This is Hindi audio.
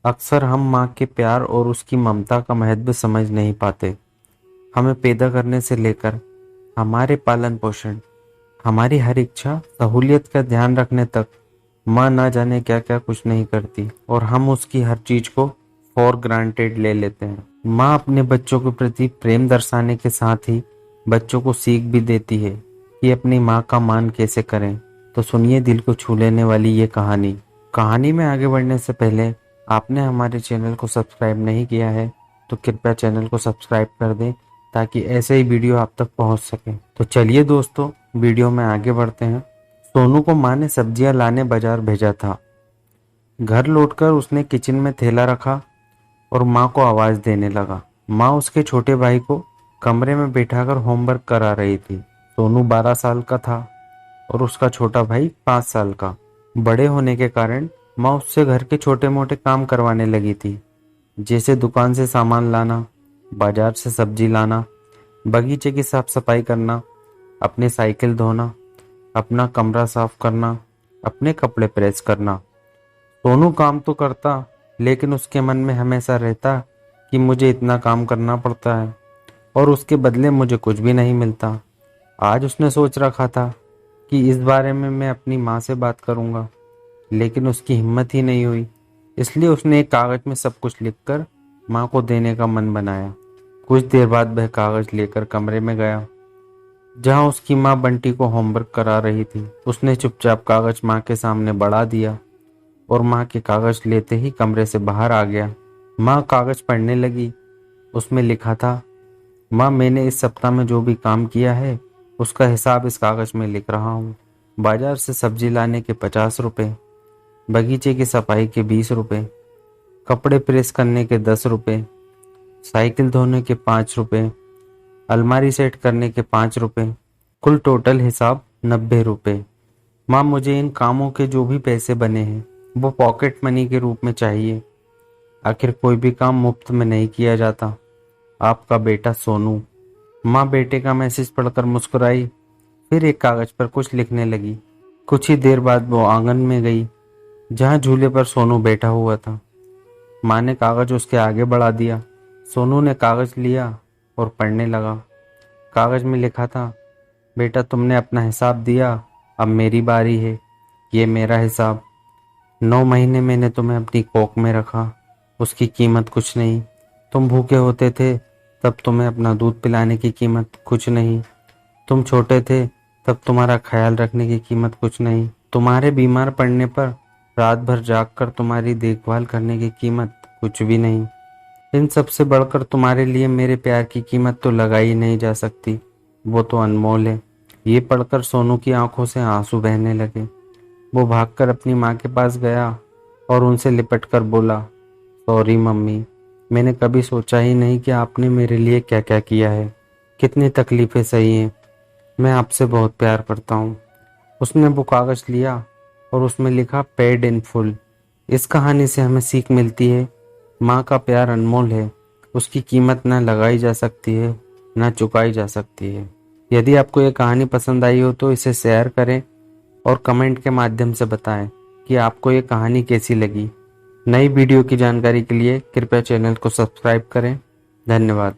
अक्सर हम माँ के प्यार और उसकी ममता का महत्व समझ नहीं पाते। हमें पैदा करने से लेकर हमारे पालन पोषण, हमारी हर इच्छा सहूलियत का ध्यान रखने तक माँ ना जाने क्या क्या कुछ नहीं करती और हम उसकी हर चीज को फॉर ग्रांटेड ले लेते हैं। माँ अपने बच्चों के प्रति प्रेम दर्शाने के साथ ही बच्चों को सीख भी देती है कि अपनी माँ का मान कैसे करें। तो सुनिए दिल को छू लेने वाली ये कहानी में आगे बढ़ने से पहले आपने हमारे चैनल को सब्सक्राइब नहीं किया है तो कृपया चैनल को सब्सक्राइब कर दें ताकि ऐसे ही वीडियो आप तक पहुंच सके। तो चलिए दोस्तों, वीडियो में आगे बढ़ते हैं। सोनू को माँ ने सब्जियां लाने बाजार भेजा था। घर लौटकर उसने किचन में थैला रखा और माँ को आवाज देने लगा। माँ उसके छोटे भाई को कमरे में बैठाकर होमवर्क करा रही थी। सोनू 12 साल का था और उसका छोटा भाई 5 साल का। बड़े होने के कारण माँ उससे घर के छोटे मोटे काम करवाने लगी थी, जैसे दुकान से सामान लाना, बाजार से सब्जी लाना, बगीचे की साफ सफाई करना, अपनी साइकिल धोना, अपना कमरा साफ करना, अपने कपड़े प्रेस करना। सोनू काम तो करता, लेकिन उसके मन में हमेशा रहता कि मुझे इतना काम करना पड़ता है और उसके बदले मुझे कुछ भी नहीं मिलता। आज उसने सोच रखा था कि इस बारे में मैं अपनी माँ से बात करूंगा, लेकिन उसकी हिम्मत ही नहीं हुई। इसलिए उसने एक कागज में सब कुछ लिखकर माँ को देने का मन बनाया। कुछ देर बाद वह कागज लेकर कमरे में गया जहाँ उसकी माँ बंटी को होमवर्क करा रही थी। उसने चुपचाप कागज माँ के सामने बढ़ा दिया और माँ के कागज लेते ही कमरे से बाहर आ गया। माँ कागज पढ़ने लगी। उसमें लिखा था, माँ मैंने इस सप्ताह में जो भी काम किया है उसका हिसाब इस कागज में लिख रहा हूँ। बाजार से सब्जी लाने के 50 रुपए, बगीचे की सफाई के 20 रुपए, कपड़े प्रेस करने के 10 रुपए, साइकिल धोने के 5 रुपए, अलमारी सेट करने के 5 रुपए, कुल टोटल हिसाब 90 रुपए। माँ मुझे इन कामों के जो भी पैसे बने हैं वो पॉकेट मनी के रूप में चाहिए। आखिर कोई भी काम मुफ्त में नहीं किया जाता। आपका बेटा सोनू। माँ बेटे का मैसेज पढ़कर मुस्कुराई, फिर एक कागज पर कुछ लिखने लगी। कुछ ही देर बाद वो आंगन में गई जहाँ झूले पर सोनू बैठा हुआ था। माँ ने कागज उसके आगे बढ़ा दिया। सोनू ने कागज लिया और पढ़ने लगा। कागज में लिखा था, बेटा तुमने अपना हिसाब दिया, अब मेरी बारी है। ये मेरा हिसाब। 9 महीने मैंने तुम्हें अपनी कोख में रखा, उसकी कीमत कुछ नहीं। तुम भूखे होते थे तब तुम्हें अपना दूध पिलाने की कीमत कुछ नहीं। तुम छोटे थे तब तुम्हारा ख्याल रखने की कीमत कुछ नहीं। तुम्हारे बीमार पड़ने पर रात भर जागकर तुम्हारी देखभाल करने की कीमत कुछ भी नहीं। इन सब से बढ़कर तुम्हारे लिए मेरे प्यार की कीमत तो लगाई नहीं जा सकती, वो तो अनमोल है। ये पढ़कर सोनू की आंखों से आंसू बहने लगे। वो भागकर अपनी माँ के पास गया और उनसे लिपट कर बोला, सॉरी मम्मी, मैंने कभी सोचा ही नहीं कि आपने मेरे लिए क्या क्या किया है। कितनी तकलीफें सही हैं। मैं आपसे बहुत प्यार करता हूँ। उसने वो कागज लिया और उसमें लिखा, पेड इन फुल। इस कहानी से हमें सीख मिलती है, माँ का प्यार अनमोल है। उसकी कीमत न लगाई जा सकती है, न चुकाई जा सकती है। यदि आपको ये कहानी पसंद आई हो तो इसे शेयर करें और कमेंट के माध्यम से बताएं कि आपको ये कहानी कैसी लगी। नई वीडियो की जानकारी के लिए कृपया चैनल को सब्सक्राइब करें। धन्यवाद।